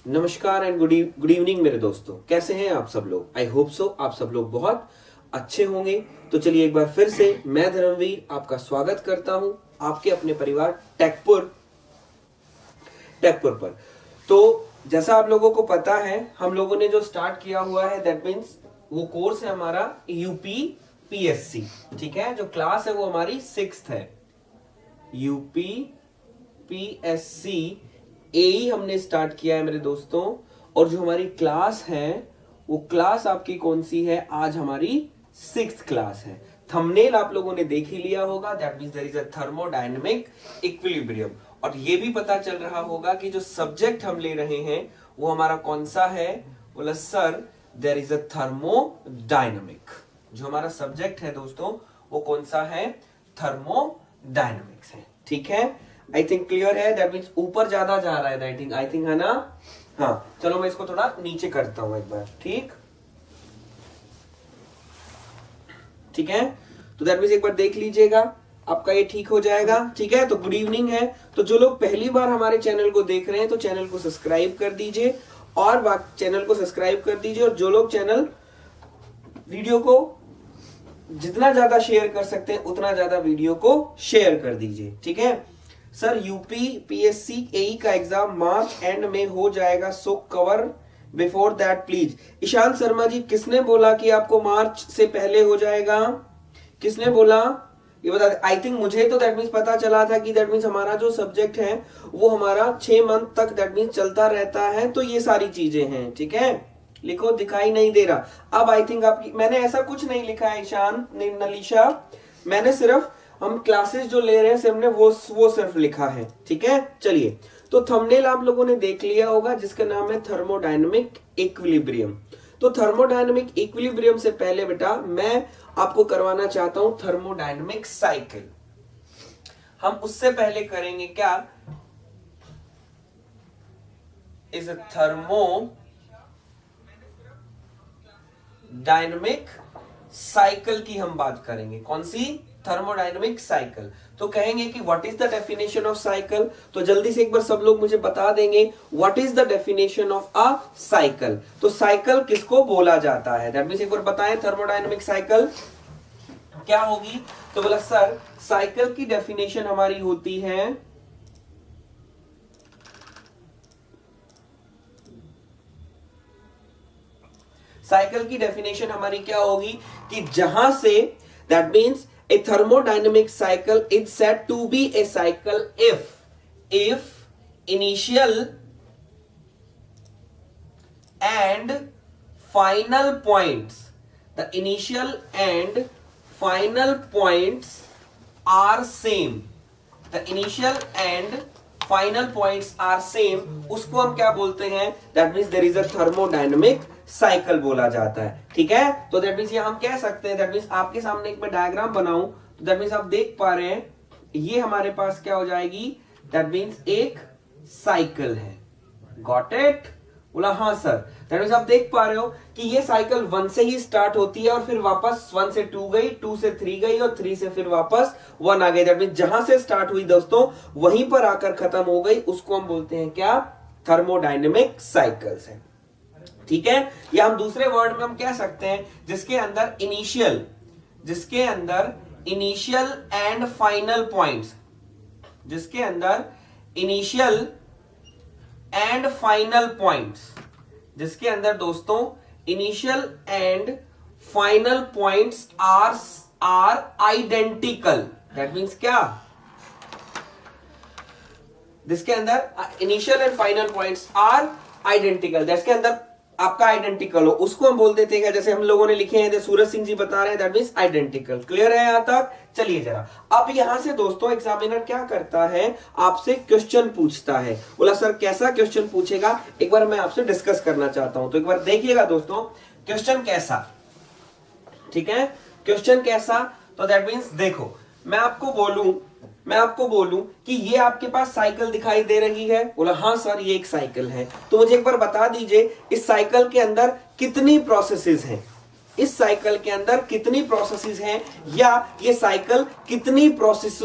नमस्कार and good evening मेरे दोस्तों, कैसे हैं आप सब लोग। आई होप सो आप सब लोग बहुत अच्छे होंगे। तो चलिए एक बार फिर से मैं धर्मवीर आपका स्वागत करता हूं आपके अपने परिवार टेकपुर पर। तो जैसा आप लोगों को पता है, हम लोगों ने जो स्टार्ट किया हुआ है दैट मीन्स वो कोर्स है हमारा यूपी पीएससी। ठीक है, जो क्लास है वो हमारी 6th है। यूपी पीएससी एई हमने स्टार्ट किया है मेरे दोस्तों। और जो हमारी क्लास है वो क्लास आपकी कौन सी है, आज हमारी 6th क्लास है। थंबनेल आप लोगों ने देख ही लिया होगा, that means there is a thermodynamic equilibrium. और ये भी पता चल रहा होगा कि जो सब्जेक्ट हम ले रहे हैं वो हमारा कौन सा है। बोला sir there is a thermodynamic. जो हमारा सब्जेक्ट है दोस्तों वो कौन सा है, थर्मोडायनेमिक्स है। ठीक है, आई थिंक क्लियर है। दैट मीन्स ऊपर ज्यादा जा रहा है, आई थिंक है ना। हाँ चलो मैं इसको थोड़ा नीचे करता हूं एक बार। ठीक है, तो दैट मीन्स एक बार देख लीजिएगा, आपका ये ठीक हो जाएगा। ठीक है, तो गुड इवनिंग है। तो जो लोग पहली बार हमारे चैनल को देख रहे हैं तो चैनल को सब्सक्राइब कर दीजिए और और जो लोग चैनल वीडियो को जितना ज्यादा शेयर कर सकते हैं उतना ज्यादा वीडियो को शेयर कर दीजिए। ठीक है सर, यूपी पीएससी एई का एग्जाम मार्च एंड में हो जाएगा, so cover before that please. Ishant Sharma ji, किसने बोला कि आपको मार्च से पहले हो जाएगा, किसने बोला ये बता। आई थिंक मुझे तो दैट मीन्स पता चला था कि दैट मीन्स हमारा जो सब्जेक्ट है वो हमारा 6 मंथ तक दैट मीन्स चलता रहता है। तो ये सारी चीजें हैं। ठीक है, लिखो, दिखाई नहीं दे रहा। अब आई थिंक आपकी, मैंने ऐसा कुछ नहीं लिखा है ईशान नलीशा, मैंने सिर्फ हम क्लासेस जो ले रहे हैं हमने वो सिर्फ लिखा है। ठीक है, चलिए। तो थंबनेल आप लोगों ने देख लिया होगा जिसका नाम है थर्मोडायनेमिक इक्विलिब्रियम। तो थर्मोडायनेमिक इक्विलिब्रियम से पहले बेटा मैं आपको करवाना चाहता हूं थर्मोडायनेमिक साइकिल। हम उससे पहले करेंगे क्या, इस थर्मोडायनेमिक साइकिल की हम बात करेंगे। कौन सी, थर्मोडायनेमिक साइकिल। तो कहेंगे कि what is the definition of cycle. तो जल्दी से एक बार सब लोग मुझे बता देंगे what is the definition of a cycle. तो साइकिल किसको बोला जाता है, दैट मींस एक बार बताएं थर्मोडायनेमिक साइकिल क्या होगी। तो बोला सर साइकिल की डेफिनेशन हमारी होती है क्या होगी कि जहां say that means a thermodynamic cycle is said to be a cycle if initial and final points are same। the initial and final points are same, उसको हम क्या बोलते हैं, that means there is a thermodynamic cycle बोला जाता है। ठीक है, तो दैट मींस ये हम कह सकते हैं, दैट मींस आपके सामने एक मैं डायग्राम बनाऊं तो दैट मींस आप देख पा रहे हैं ये हमारे पास क्या हो जाएगी, दैट मींस एक साइकिल है। गॉट इट, बोला हाँ सर। दैट मींस आप देख पा रहे हो कि ये साइकिल 1 से ही स्टार्ट होती है और फिर वापस 1 से 2 गई, 2 से 3 गई और 3 से फिर वापस 1 आ गई। दैट मींस जहां से स्टार्ट हुई दोस्तों वहीं पर आकर खत्म हो गई, उसको हम बोलते हैं क्या, थर्मोडायनेमिक साइकिल्स है। ठीक है, या हम दूसरे वर्ड में हम कह सकते हैं जिसके अंदर इनिशियल एंड फाइनल पॉइंट्स, जिसके अंदर दोस्तों initial and final points are identical. That means क्या, जिसके अंदर initial and final points are identical, जिसके अंदर आपका आइडेंटिकल हो उसको हम बोल देते हैं, जैसे हम लोगों ने लिखे हैं, सूरज सिंह जी बता रहे हैं, दैट मींस आइडेंटिकल। क्लियर है यहां तक। चलिए जरा अब यहां से दोस्तों एग्जामिनर क्या करता है, आपसे क्वेश्चन पूछता है। बोला सर कैसा क्वेश्चन पूछेगा, एक बार मैं आपसे डिस्कस करना चाहता हूं। तो एक बार देखिएगा दोस्तों क्वेश्चन कैसा। ठीक है, क्वेश्चन कैसा, तो दैट मींस देखो मैं आपको बोलूं कि ये आपके पास साइकिल दिखाई दे रही है। बोला हाँ सर ये एक साइकिल है। तो मुझे एक बार बता दीजिए इस साइकिल के अंदर कितनी प्रोसेसेस हैं, या ये साइकिल कितनी प्रोसेस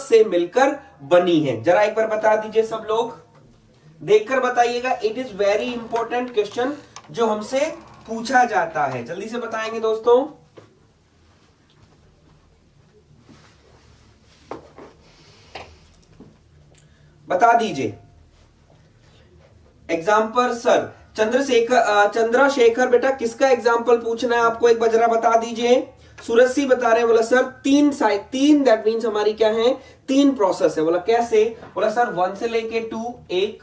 से मिलकर बनी है, जरा एक बार बता दीजिए सब लोग। देखकर बताइएगा, it is very important question जो हमसे पूछा जाता है। जल्दी से बताएंगे दोस्तों। बता दीजिए। एग्जाम्पल सर चंद्रशेखर बेटा किसका एग्जाम्पल पूछना है आपको, एक बार जरा बता दीजिए। सूरज सी बता रहे हैं, बोला सर तीन दैट मीन्स हमारी क्या है, 3 प्रोसेस है। बोला कैसे, बोला सर 1 से लेके 2 1,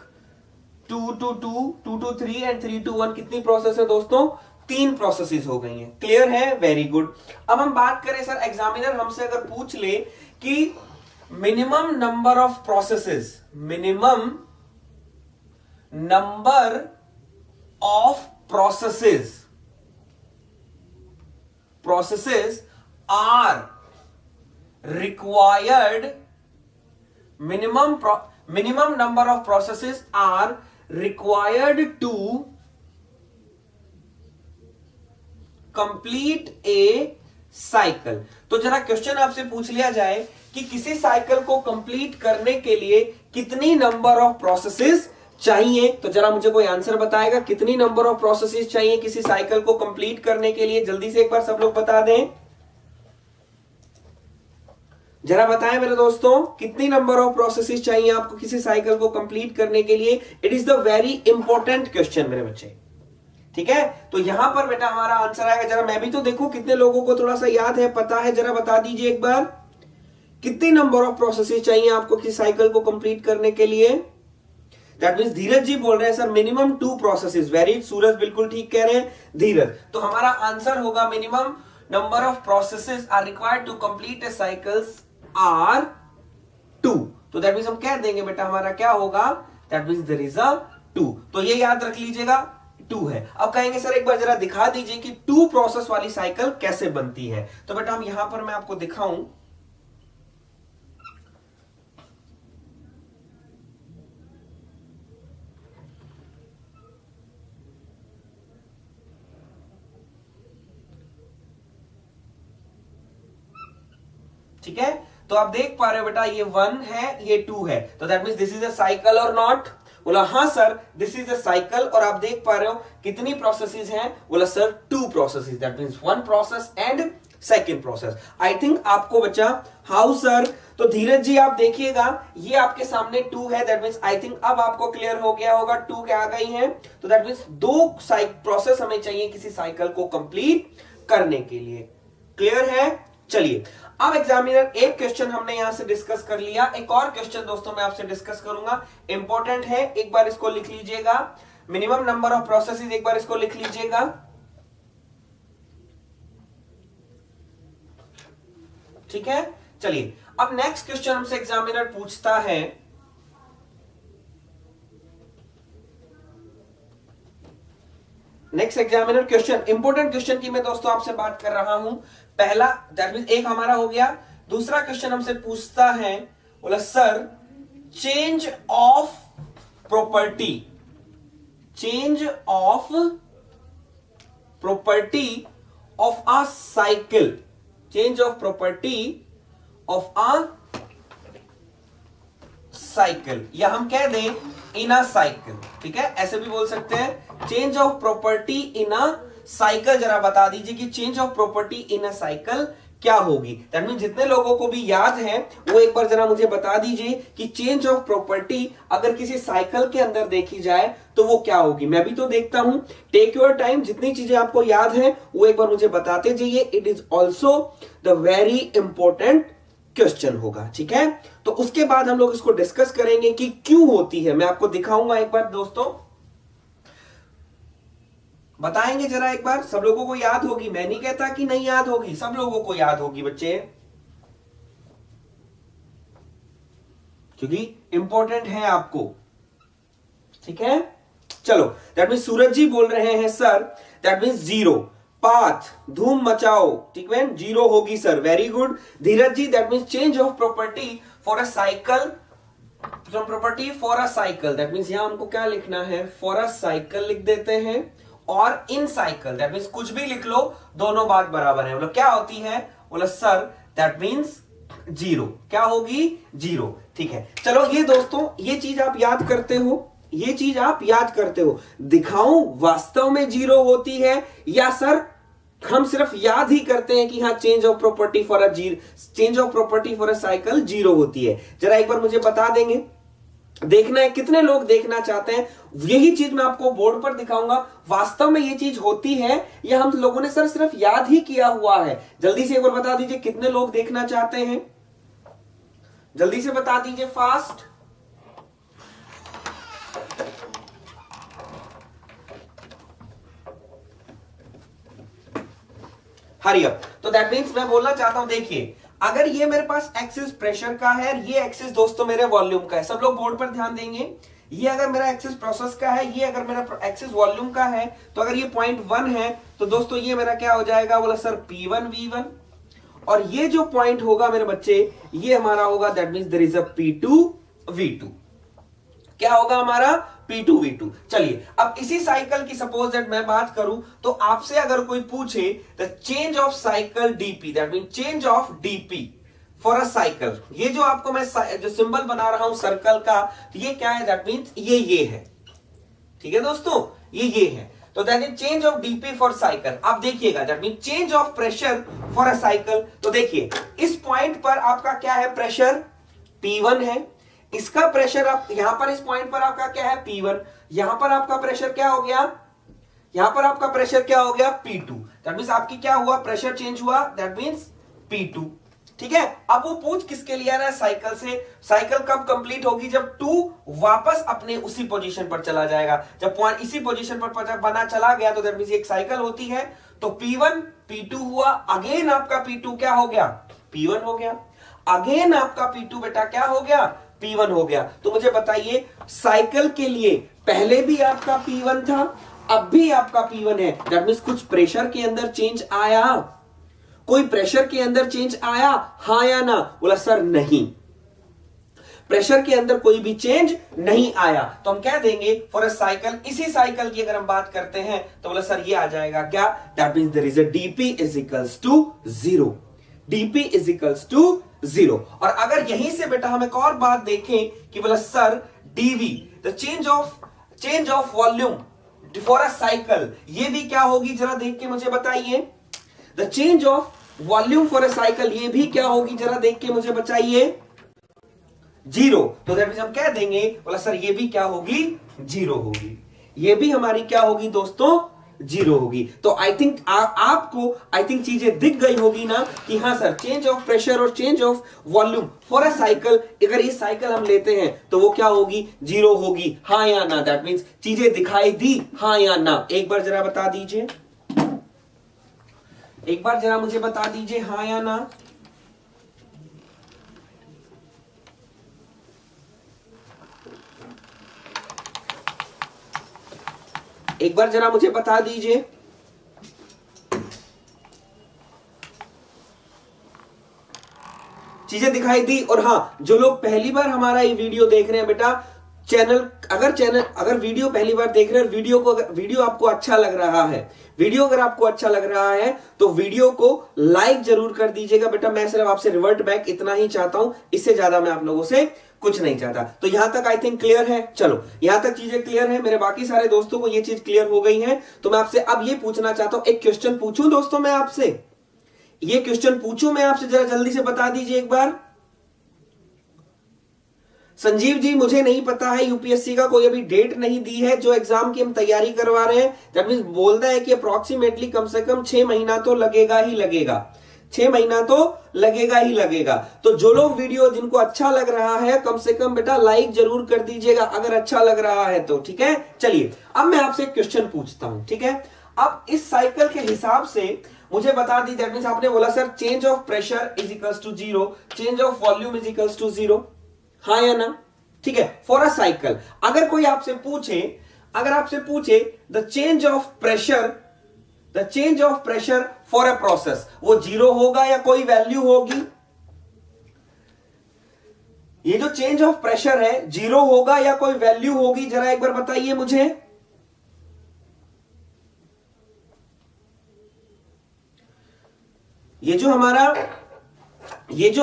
2 to 2, 2 to 3 एंड 3 to 1 कितनी प्रोसेस है दोस्तों, 3 प्रोसेसेस हो गई हैं। क्लियर है, वेरी गुड। अब हम बात करें सर, एग्जामिनर हमसे अगर पूछ ले कि minimum number of processes, minimum number of processes are required, minimum number of processes are required to complete a cycle। तो जरा क्वेश्चन आपसे पूछ लिया जाए कि किसी साइकिल को कंप्लीट करने के लिए कितनी नंबर ऑफ प्रोसेसेस चाहिए, तो जरा मुझे कोई आंसर बताएगा, कितनी नंबर ऑफ प्रोसेसेस चाहिए किसी साइकिल को कंप्लीट करने के लिए। जल्दी से एक बार सब लोग बता दें, जरा बताएं मेरे दोस्तों, कितनी नंबर ऑफ प्रोसेसेस चाहिए आपको किसी साइकिल को कंप्लीट करने के लिए। It is the very important question मेरे बच्चे, ठीक है। तो यहां पर बेटा हमारा आंसर आएगा, जरा मैं भी तो देखूं कितने लोगों को थोड़ा सा याद है, पता है, जरा बता दीजिए एक बार, कितनी नंबर ऑफ प्रोसेसेस चाहिए आपको किसी साइकिल को कंप्लीट करने के लिए। दैट मीन्स धीरज जी बोल रहे हैं सर मिनिमम 2 प्रोसेसेस। वेरी, सूरज बिल्कुल ठीक कह रहे हैं, धीरज। तो हमारा आंसर होगा minimum number of processes are required to complete a cycles are 2। तो दैट मीन्स हम कह देंगे बेटा हमारा क्या होगा, that means there is a 2। तो ये याद रख लीजिएगा 2 है। अब कहेंगे सर एक बार जरा दिखा दीजिए कि 2 प्रोसेस वाली साइकिल कैसे बनती है। तो बेटा हम यहां पर मैं आपको दिखाऊं, ठीक है। तो आप देख पा रहे हो बेटा ये 1 है, ये 2 है, तो that means this is a cycle और नॉट। बोला हाँ sir this is a cycle, और आप देख पा रहे हो कितनी प्रोसेसेस हैं, बोला sir 2 processes, that means 1 process and second process. I think आपको बच्चा, हाउ सर, तो धीरज जी आप देखिएगा ये आपके सामने 2 है, दैट मींस आई थिंक अब आपको क्लियर हो गया होगा 2 क्या आ गई है। तो दैट मींस 2 प्रोसेस हमें चाहिए किसी साइकिल को कंप्लीट करने के लिए। क्लियर है, चलिए अब एग्जामिनर एक क्वेश्चन हमने यहां से डिस्कस कर लिया, एक और क्वेश्चन दोस्तों मैं आपसे डिस्कस करूंगा, इंपॉर्टेंट है, एक बार इसको लिख लीजिएगा। मिनिमम नंबर ऑफ प्रोसेसेस, एक बार इसको लिख लीजिएगा। ठीक है, चलिए अब नेक्स्ट क्वेश्चन हमसे एग्जामिनर पूछता है, next examiner question, important question की मैं दोस्तों आपसे बात कर रहा हूं। पहला दैट मींस एक हमारा हो गया, दूसरा क्वेश्चन हमसे पूछता है, बोला sir change of property, change of property of a cycle, change of property of a cycle, या हम कह दें इन अ साइकिल, ठीक है, ऐसे भी बोल सकते हैं। Change of property in a cycle, जरा बता दीजिए कि change of property in a cycle क्या होगी। दैट मीन जितने लोगों को भी याद है वो एक बार जरा मुझे बता दीजिए कि चेंज ऑफ प्रॉपर्टी अगर किसी साइकिल के अंदर देखी जाए तो वो क्या होगी। मैं भी तो देखता हूं, टेक योर टाइम, जितनी चीजें आपको याद है वो एक बार मुझे बताते जाइए। It is also the very important question होगा, ठीक है। तो उसके बाद हम लोग इसको डिस्कस करेंगे कि क्यों होती है, मैं आपको दिखाऊंगा एक बार दोस्तों, बताएंगे जरा एक बार, सब लोगों को याद होगी, मैं नहीं कहता कि नहीं याद होगी, सब लोगों को याद होगी बच्चे, क्योंकि इंपॉर्टेंट है आपको, ठीक है। चलो दैट मीन सूरज जी बोल रहे हैं सर दैट मीन 0 पाथ, धूम मचाओ, ठीक है, 0 होगी sir, very good. Dheeraj ji that mean change of property for a cycle, property for a cycle, that means यहां हमको क्या लिखना है, फॉर अ साइकिल लिख देते हैं, और इन साइकिल दैट मीन्स कुछ भी लिख लो, दोनों बात बराबर है। बोलो क्या होती है, बोला सर दैट मीन्स 0, क्या होगी 0, ठीक है। चलो ये दोस्तों ये चीज आप याद करते हो, ये चीज आप याद करते हो। दिखाऊं वास्तव में जीरो होती है या सर हम सिर्फ याद ही करते हैं कि हाँ change of property for a cycle zero होती है। जरा एक बार मुझे बता देंगे, देखना है कितने लोग देखना चाहते हैं। यही चीज मैं आपको बोर्ड पर दिखाऊंगा, वास्तव में ये चीज होती है या हम लोगों ने सर सिर्फ याद ही किया हुआ है। जल्दी से एक बार बता दीजिए कितने लोग देखना चाहते हैं, जल्दी से बता दीजिए फास्ट। Hurry up. तो दैट मीन्स मैं बोलना चाहता हूं, देखिए अगर ये मेरे पास एक्सिस प्रेशर का है, ये एक्सिस दोस्तों मेरे वॉल्यूम का है, सब लोग बोर्ड पर ध्यान देंगे। ये अगर मेरा एक्सिस प्रोसेस का है, ये अगर मेरा एक्सिस वॉल्यूम का है, तो अगर ये पॉइंट 1 है तो दोस्तों ये मेरा क्या हो जाएगा, बोला सर P1 V1। और ये जो पॉइंट होगा मेरे बच्चे, ये हमारा होगा that means there is a P2 V2। क्या होगा हमारा P2 V2। चलिए अब इसी साइकिल की सपोज दैट मैं बात करूं तो आपसे अगर कोई पूछे the change of cycle DP, that mean change of DP for a cycle, ये जो आपको मैं जो सिंबल बना रहा हूं सर्कल का, तो ये क्या है, दैट मीन्स ये है, ठीक है दोस्तों, ये है। तो that is change of DP for cycle. आप देखिएगा that mean change of pressure for a cycle. तो देखिए इस पॉइंट पर आपका क्या है, प्रेशर P1 है, इसका प्रेशर आप यहां पर इस पॉइंट पर आपका क्या है P1, यहां पर आपका प्रेशर क्या हो गया, यहां पर आपका प्रेशर क्या हो गया P2। दैट मींस आपकी क्या हुआ, प्रेशर चेंज हुआ, दैट मींस P2। ठीक है, अब वो पूछ किसके लिए आ रहा है, साइकिल से। साइकिल कब कंप्लीट होगी, जब 2 वापस अपने उसी पोजीशन पर चला जाएगा। जब पॉइंट इसी पोजीशन पर बना चला गया तो दैट मींस एक साइकिल होती है। तो P1 P2 हुआ, अगेन आपका P2 क्या हो गया, P1 हो गया, अगेन आपका P2 बेटा क्या हो गया, P1 हो गया। तो मुझे बताइए साइकिल के लिए पहले भी आपका P1 था, अब भी आपका P1 है, दैट मींस कुछ प्रेशर के अंदर चेंज आया, कोई प्रेशर के अंदर चेंज आया, हां या ना, बोला सर नहीं, प्रेशर के अंदर कोई भी चेंज नहीं आया। तो हम कह देंगे फॉर अ साइकिल, इसी साइकिल की अगर हम बात करते हैं तो बोला सर ये आ जाएगा क्या, that means there is a dp is equals to 0, dp is equals to 0। और अगर यहीं से बेटा हम एक और बात देखें कि बोला sir dv the change of volume for a cycle, ये भी क्या होगी, जरा देख के मुझे बताइए। The change of volume for a cycle, ये भी क्या होगी, जरा देख के मुझे बताइए, 0। तो दैट मींस हम कह देंगे बोला सर ये भी क्या होगी, 0 होगी, ये भी हमारी क्या होगी दोस्तों, 0 होगी। तो आई थिंक आपको चीजें दिख गई होगी ना कि हाँ सर चेंज ऑफ प्रेशर और change of volume for a cycle, अगर ये साइकिल हम लेते हैं तो वो क्या होगी, 0 होगी, हाँ या ना। दैट मींस चीजें दिखाई दी, हाँ या ना। एक बार जरा बता दीजिए, एक बार जरा मुझे बता दीजिए हाँ या ना। एक बार जरा मुझे बता दीजिए। चीजें दिखाई दी। और हाँ, जो लोग पहली बार हमारा ये वीडियो देख रहे हैं बेटा, अगर वीडियो पहली बार देख रहे हैं, वीडियो आपको अच्छा लग रहा है, वीडियो अगर आपको अच्छा लग रहा है तो वीडियो को लाइक जरूर कर दीजिएगा बेटा। मैं सिर्फ आपसे रिवर्ट बैक इतना ही चाहता हूं, इससे ज्यादा मैं आप लोगों से कुछ नहीं चाहता। तो यहां तक आई थिंक क्लियर है। चलो यहां तक चीजें क्लियर है, मेरे बाकी सारे दोस्तों को ये चीज क्लियर हो गई है। तो मैं आपसे अब ये पूछना चाहता हूं, एक क्वेश्चन पूछूं दोस्तों, मैं आपसे ये क्वेश्चन पूछूं मैं आपसे, जरा जल्दी से बता दीजिए एक बार। संजीव जी मुझे नहीं पता है, यूपीएससी का कोई अभी डेट नहीं दी है, जो एग्जाम की हम तैयारी करवा रहे हैं, दैट मींस बोलता है कि अप्रोक्सीमेटली कम से कम 6 महीना तो लगेगा ही लगेगा, 6 महीना तो लगेगा ही लगेगा। तो जो लोग वीडियो जिनको अच्छा लग रहा है, कम से कम बेटा लाइक जरूर कर दीजिएगा अगर अच्छा लग रहा है तो, ठीक है। चलिए अब मैं आपसे एक क्वेश्चन पूछता हूं, ठीक है। अब इस साइकिल के हिसाब से मुझे बता दी, दैट मींस आपने बोला sir change of pressure is equals to 0, change of volume is equals to 0, हाँ या ना, ठीक है, फॉर अ साइकिल। अगर कोई आपसे पूछे, the change of pressure for a process, वो 0 होगा या कोई वैल्यू होगी? ये जो चेंज ऑफ प्रेशर है 0 होगा या कोई वैल्यू होगी, जरा एक बार बताइए मुझे। ये जो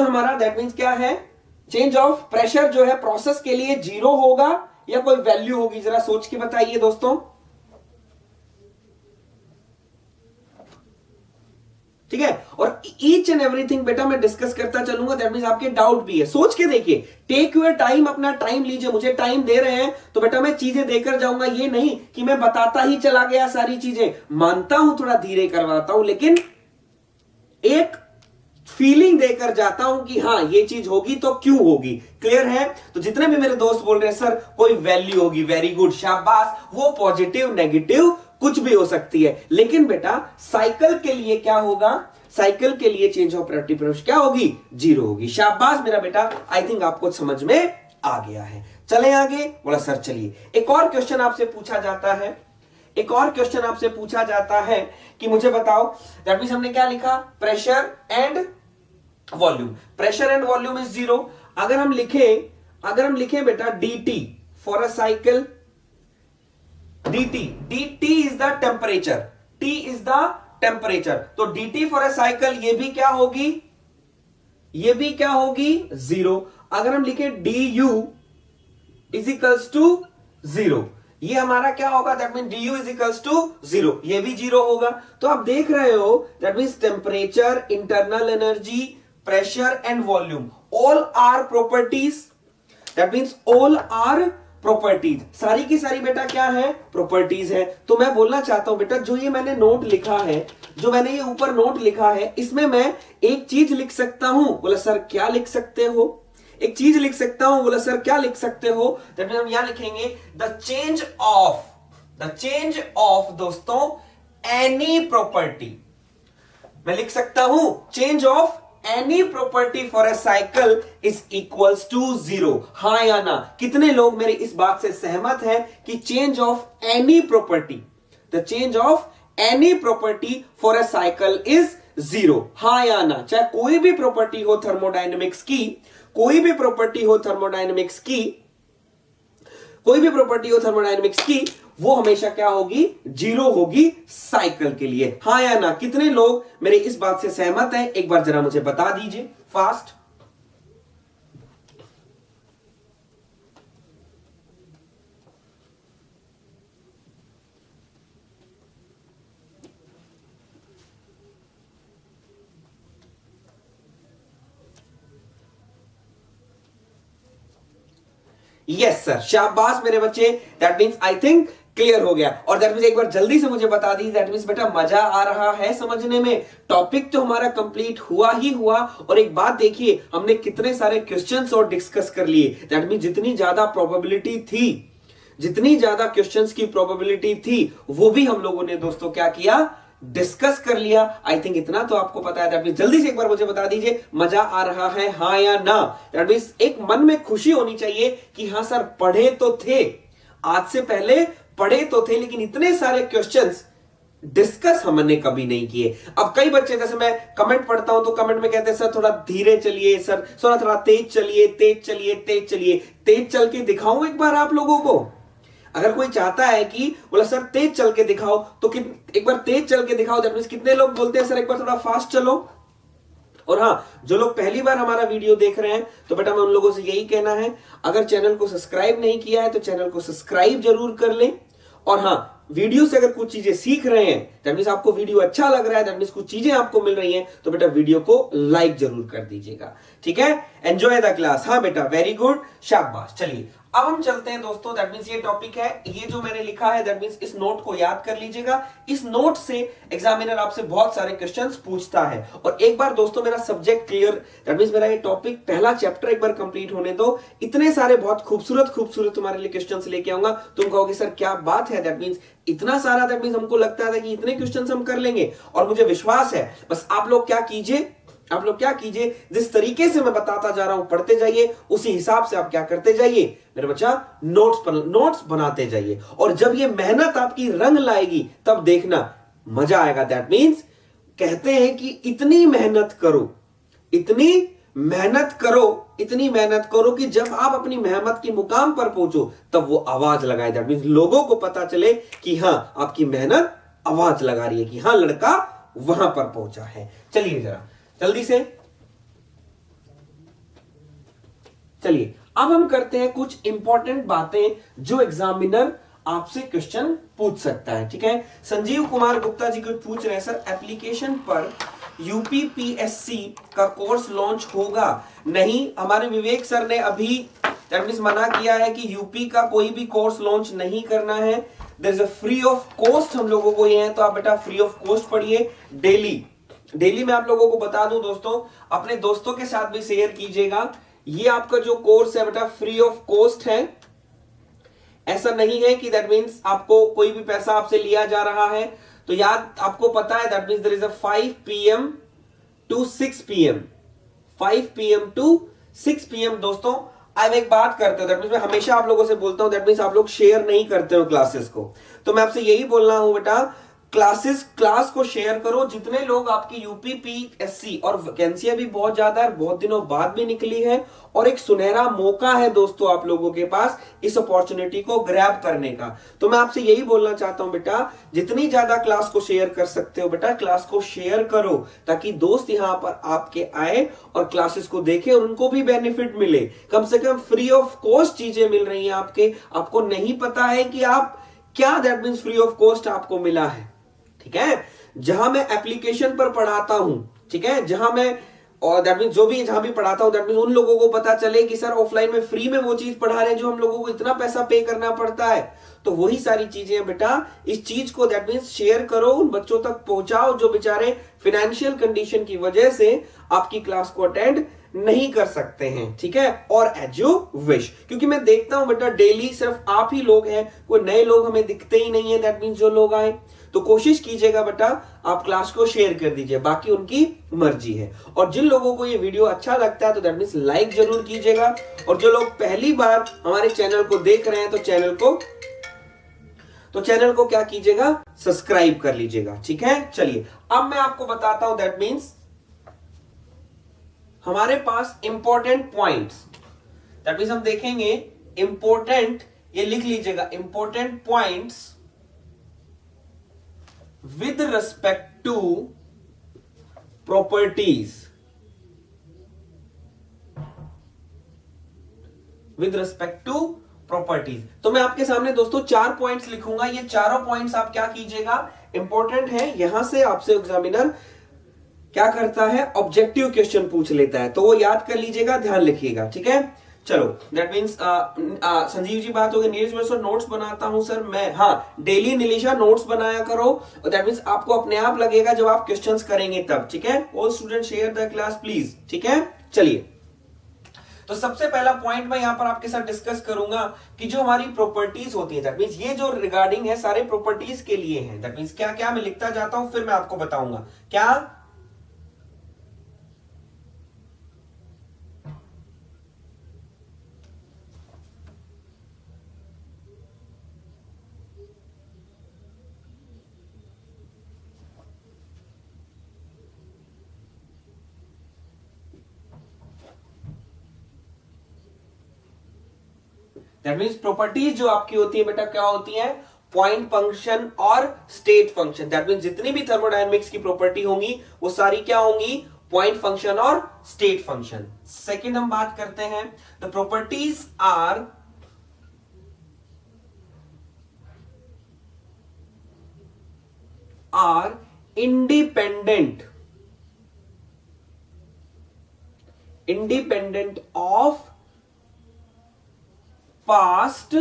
हमारा दैट मींस क्या है, चेंज ऑफ प्रेशर जो है प्रोसेस के लिए 0 होगा या कोई वैल्यू होगी? जरा सोच के बताइए दोस्तों। ठीक है, और ईच एंड एवरीथिंग बेटा मैं डिस्कस करता चलूंगा, दैट मींस आपके डाउट भी है, सोच के देखिए, टेक योर टाइम, अपना टाइम लीजिए। मुझे टाइम दे रहे हैं तो बेटा मैं चीजें देकर जाऊंगा, ये नहीं कि मैं बताता ही चला गया सारी चीजें। मानता हूं थोड़ा धीरे करवाता हूं, लेकिन एक फीलिंग देकर जाता हूं कि हाँ ये चीज होगी तो क्यों होगी। क्लियर है? तो जितने भी मेरे दोस्त बोल रहे हैं सर कोई वैल्यू होगी, वेरी गुड, शाबाश, वो पॉजिटिव नेगेटिव कुछ भी हो सकती है, लेकिन बेटा साइकिल के लिए क्या होगा? साइकिल के लिए चेंज ऑफ प्रोडक्टिव क्या होगी? 0 होगी। शाबाश मेरा बेटा, आई थिंक आपको समझ में आ गया है। चले आगे। बोला सर चलिए एक और क्वेश्चन आपसे पूछा जाता है, एक और क्वेश्चन आपसे पूछा जाता है कि मुझे बताओ, दैट मींस हमने क्या लिखा? Pressure and volume. Pressure and volume is 0। अगर हम लिखे बेटा dt for a cycle, dt is the temperature, t is the temperature, तो dt फॉर अ साइकिल ये भी क्या होगी? ये भी क्या होगी? 0। अगर हम लिखे du इज इक्वल्स टू 0, ये हमारा क्या होगा? That mean du is equals to 0, ये भी 0 होगा। तो आप देख रहे हो that means temperature, internal energy, pressure and volume, all are properties, that means all are properties, सारी की सारी बेटा क्या है? प्रॉपर्टीज है। तो मैं बोलना चाहता हूं बेटा जो ये मैंने नोट लिखा है, जो मैंने ये ऊपर नोट लिखा है, इसमें मैं एक चीज लिख सकता हूं। बोला सर क्या लिख सकते हो? एक चीज लिख सकता हूं। बोला सर क्या लिख सकते हो? दैट मींस हम यहां लिखेंगे द चेंज ऑफ दोस्तों एनी प्रॉपर्टी। मैं लिख सकता हूं change of any property for a cycle is equals to 0। हाँ या ना? कितने लोग मेरी इस बात से सहमत हैं कि change of any property, the change of any property for a cycle is 0? हाँ या ना? चाहे कोई भी प्रॉपर्टी हो थर्मोडायनेमिक्स की, कोई भी प्रॉपर्टी हो थर्मोडायनेमिक्स की, कोई भी प्रॉपर्टी हो थर्मोडायनेमिक्स की, वो हमेशा क्या होगी? 0 होगी साइकिल के लिए। हाँ या ना? कितने लोग मेरे इस बात से सहमत हैं? एक बार जरा मुझे बता दीजिए फास्ट। यस सर, शाबाश मेरे बच्चे, that means I think clear हो गया। और दैट मींस एक बार जल्दी से मुझे बता दी, दैट मींस बेटा मजा आ रहा है समझने में, टॉपिक तो हमारा कंप्लीट हुआ ही हुआ। और एक बात देखिए, हमने कितने सारे क्वेश्चंस और डिस्कस कर लिए, दैट मींस जितनी ज्यादा प्रोबेबिलिटी थी, जितनी ज्यादा क्वेश्चंस की प्रोबेबिलिटी थी, वो भी हम लोगों ने दोस्तों क्या किया? डिस्कस कर लिया। आई थिंक इतना तो आपको पता है। दैट मींस जल्दी से एक बार मुझे बता दीजिए मजा आ रहा है हाँ या ना? दैट मींस एक मन में खुशी होनी चाहिए कि हाँ सर पढ़े तो थे, आज से पहले पढ़े तो थे, लेकिन इतने सारे क्वेश्चंस डिस्कस हमने कभी नहीं किए। अब कई बच्चे, जैसे मैं कमेंट पढ़ता हूं तो कमेंट में कहते हैं सर थोड़ा धीरे चलिए, सर थोड़ा तेज चलिए, तेज चलिए, तेज चलिए। तेज चल के दिखाऊं एक बार आप लोगों को? अगर कोई चाहता है कि बोला सर तेज चल के दिखाओ, तो एक बार तेज चल के दिखाओ, दैट मींस कितने लोग बोलते हैं सर एक बार थोड़ा फास्ट चलो? और हाँ, जो लोग पहली बार हमारा वीडियो देख रहे हैं तो बेटा मैं उन लोगों से यही कहना है, अगर चैनल को सब्सक्राइब नहीं किया है तो चैनल को सब्सक्राइब जरूर कर लें। और हाँ, वीडियो से अगर कुछ चीजें सीख रहे हैं, दैट मींस आपको वीडियो अच्छा लग रहा है, दैट मींस कुछ चीजें आपको मिल रही हैं, तो बेटा वीडियो को लाइक जरूर कर दीजिएगा। ठीक है? Enjoy the class. हाँ बेटा, वेरी गुड, शाबाश। चलिए अब हम चलते हैं दोस्तों, दैट मींस ये टॉपिक है, ये जो मैंने लिखा है, दैट मींस इस नोट को याद कर लीजिएगा। इस नोट से एग्जामिनर आपसे बहुत सारे क्वेश्चंस पूछता है। और एक बार दोस्तों मेरा सब्जेक्ट क्लियर, दैट मींस मेरा ये टॉपिक पहला चैप्टर एक बार कंप्लीट होने दो, इतने सारे बहुत खूबसूरत खूबसूरत तुम्हारे लिए क्वेश्चंस लेके आऊंगा, तुम कहोगे सर क्या बात है, दैट मींस इतना सारा, दैट मींस हमको लगता था कि इतने क्वेश्चंस हम कर लेंगे। और मुझे विश्वास है, बस आप लोग क्या कीजिए, जिस तरीके से मैं बताता जा रहा हूं पढ़ते जाइए, उसी हिसाब से आप क्या करते जाइए मेरे बच्चा, नोट्स बनाते जाइए। और जब ये मेहनत आपकी रंग लाएगी तब देखना मजा आएगा। दैट मींस कहते हैं कि इतनी मेहनत करो, इतनी मेहनत करो कि जब आप अपनी मेहनत के मुकाम पर पहुंचो तब वो आवाज लगाए। दैट मींस लोगों को पता चले कि हाँ आपकी मेहनत आवाज लगा रही है, कि हाँ लड़का वहां पर पहुंचा है। चलिए जरा जल्दी से, चलिए अब हम करते हैं कुछ इंपॉर्टेंट बातें जो एग्जामिनर आपसे क्वेश्चन पूछ सकता है। ठीक है, संजीव कुमार गुप्ता जी कुछ पूछ रहे हैं, सर एप्लीकेशन पर यूपीपीएससी का कोर्स लॉन्च होगा? नहीं, हमारे विवेक सर ने अभी दैट मींस मना किया है कि यूपी का कोई भी कोर्स लॉन्च नहीं करना है। There is a free of cost हम लोगों को ये है, तो आप बेटा फ्री ऑफ कॉस्ट पढ़िए डेली मैं आप लोगों को बता दूं दोस्तों, अपने दोस्तों के साथ भी शेयर कीजिएगा। ये आपका जो कोर्स है बेटा फ्री ऑफ कॉस्ट है, ऐसा नहीं है कि दैट मींस आपको कोई भी पैसा आपसे लिया जा रहा है। तो याद आपको पता है that means there is a 5 PM to 6 PM, 5 PM to 6 PM। दोस्तों अब एक बात करते हो, दैट मींस मैं हमेशा आप लोगों से बोलता हूं दैट मींस आप लोग शेयर नहीं करते हो क्लासेस को, तो मैं आपसे यही बोल रहा हूं बेटा क्लास को शेयर करो। जितने लोग आपकी यूपीपीएससी, और वैकेंसियां भी बहुत ज्यादा है, बहुत दिनों बाद भी निकली है, और एक सुनहरा मौका है दोस्तों आप लोगों के पास इस अपॉर्चुनिटी को ग्रैब करने का। तो मैं आपसे यही बोलना चाहता हूं बेटा, जितनी ज्यादा क्लास को शेयर कर सकते हो बेटा क्लास को शेयर करो, ताकि दोस्त यहां पर आपके आए और क्लासेस को देखें और उनको भी बेनिफिट मिले। कम से कम फ्री ऑफ कॉस्ट चीजें मिल रही हैं आपको नहीं पता है कि आप क्या that means free of cost आपको मिला है। ठीक है, जहां मैं एप्लीकेशन पर पढ़ाता हूं, ठीक है, जहां मैं और दैट मींस जो भी जहां भी पढ़ाता हूं दैट मींस उन लोगों को पता चले कि सर ऑफलाइन में फ्री में वो चीज पढ़ा रहे हैं जो हम लोगों को इतना पैसा पे करना पड़ता है। तो वही सारी चीजें हैं बेटा, इस चीज को दैट मींस शेयर करो, उन बच्चों तक पहुंचाओ जो बेचारे फाइनेंशियल कंडीशन की वजह से आपकी क्लास को अटेंड नहीं कर सकते हैं। ठीक है, और एज यू विश, क्योंकि मैं देखता हूं बेटा डेली सिर्फ आप ही लोग हैं, कोई नए लोग हमें दिखते ही नहीं है दैट मींस जो लोग आए। तो कोशिश कीजिएगा बेटा आप क्लास को शेयर कर दीजिए, बाकी उनकी मर्जी है। और जिन लोगों को ये वीडियो अच्छा लगता है तो दैट मींस लाइक जरूर कीजिएगा, और जो लोग पहली बार हमारे चैनल को देख रहे हैं तो चैनल को क्या कीजिएगा, सब्सक्राइब कर लीजिएगा। ठीक है, चलिए अब मैं आपको बताता हूं दैट मींस हमारे पास इंपॉर्टेंट पॉइंट्स, दैट मींस हम देखेंगे इंपॉर्टेंट, ये लिख लीजिएगा, important points with respect to properties, with respect to properties। तो मैं आपके सामने दोस्तों 4 पॉइंट्स लिखूंगा, ये चारों पॉइंट्स आप क्या कीजिएगा, इंपॉर्टेंट है। यहां से आपसे एग्जामिनर क्या करता है, ऑब्जेक्टिव क्वेश्चन पूछ लेता है, तो वो याद कर लीजिएगा, ध्यान लिखिएगा। ठीक है, चलो दैट मींस संजीव जी बात हो गई, नीरज मैं सर नोट्स बनाता हूं सर मैं, हाँ डेली नीलिशा नोट्स बनाया करो, और दैट मींस आपको अपने आप लगेगा जब आप क्वेश्चंस करेंगे तब। ठीक है, all student share the class please. ठीक है, चलिए तो सबसे पहला पॉइंट मैं यहां पर आपके साथ डिस्कस करूंगा कि जो हमारी प्रॉपर्टीज होती है, दैट मींस ये जो रिगार्डिंग है सारे प्रॉपर्टीज के लिए है। दैट मींस क्या क्या मैं लिखता जाता हूं फिर मैं आपको बताऊंगा क्या। दैट मींस प्रॉपर्टीज जो आपकी होती है बेटा क्या होती है, पॉइंट फंक्शन और स्टेट फंक्शन। दैट मींस जितनी भी थर्मोडायनेमिक्स की प्रॉपर्टी होंगी वो सारी क्या होंगी, पॉइंट फंक्शन और स्टेट फंक्शन। सेकंड हम बात करते हैं, the properties are independent of past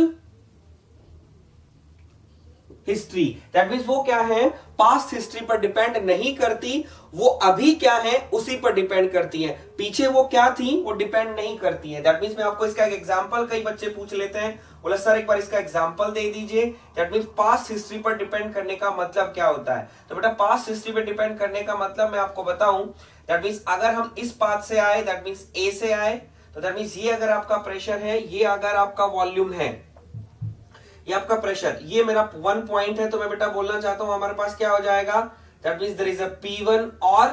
history. That means वो क्या है, पास्ट हिस्ट्री पर डिपेंड नहीं करती, वो अभी क्या है उसी पर डिपेंड करती है, पीछे वो क्या थी वो डिपेंड नहीं करती है। दैट मींस मैं आपको इसका एक एग्जांपल, कई बच्चे पूछ लेते हैं, बोला सर एक बार इसका एग्जांपल दे दीजिए। दैट मींस पास्ट हिस्ट्री पर डिपेंड करने का मतलब क्या होता है, तो बेटा पास्ट हिस्ट्री पर डिपेंड करने का मतलब मैं आपको बताऊं, दैट मींस अगर हम इस पाथ से आए, दैट मींस ए से आए, तो दैट मींस ये अगर आपका प्रेशर है, ये अगर आपका वॉल्यूम है, ये आपका प्रेशर, ये मेरा 1 पॉइंट है, तो मैं बेटा बोलना चाहता हूं हमारे पास क्या हो जाएगा, that means there is a P1 और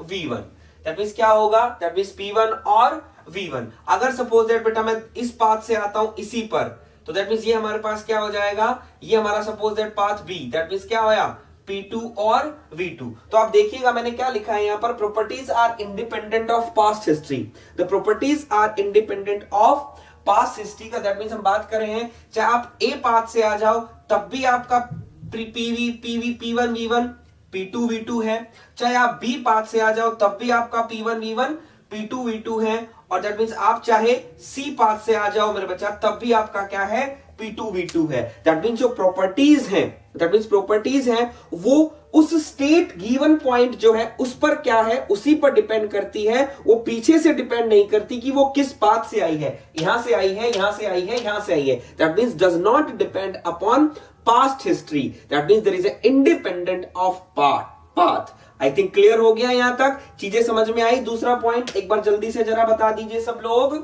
V1। दैट मींस क्या होगा, दैट मींस P1 और V1। अगर सपोज दैट बेटा मैं इस पाथ से आता हूं इसी पर, तो दैट मींस ये हमारे पास क्या हो जाएगा, ये हमारा suppose that path B, that means क्या होया P2 और V2। तो आप देखिएगा मैंने क्या लिखा है यहां पर, properties are independent of past history. The properties are independent of past history का दैट मींस हम बात कर रहे हैं, चाहे आप ए पाथ से आ जाओ तब भी आपका PV P1 V1 P2 V2 है, चाहे आप बी पाथ से आ जाओ तब भी आपका P1 V1 P2 V2 है, और दैट मींस आप चाहे सी पाथ से आ जाओ मेरे बच्चा तब भी आपका क्या है, P2 V2 है। दैट मींस जो प्रॉपर्टीज हैं, दैट मींस प्रॉपर्टीज हैं वो उस स्टेट गिवन पॉइंट जो है उस पर क्या है, उसी पर डिपेंड करती है, वो पीछे से डिपेंड नहीं करती कि वो किस पाथ से आई है, यहां से आई है, यहां से आई है, यहां से आई है। That means does not depend upon past history. That means there is a independent of path. I think clear हो गया, यहां तक चीजें समझ में आई। दूसरा पॉइंट एक बार जल्दी से जरा बता दीजिए सब लोग।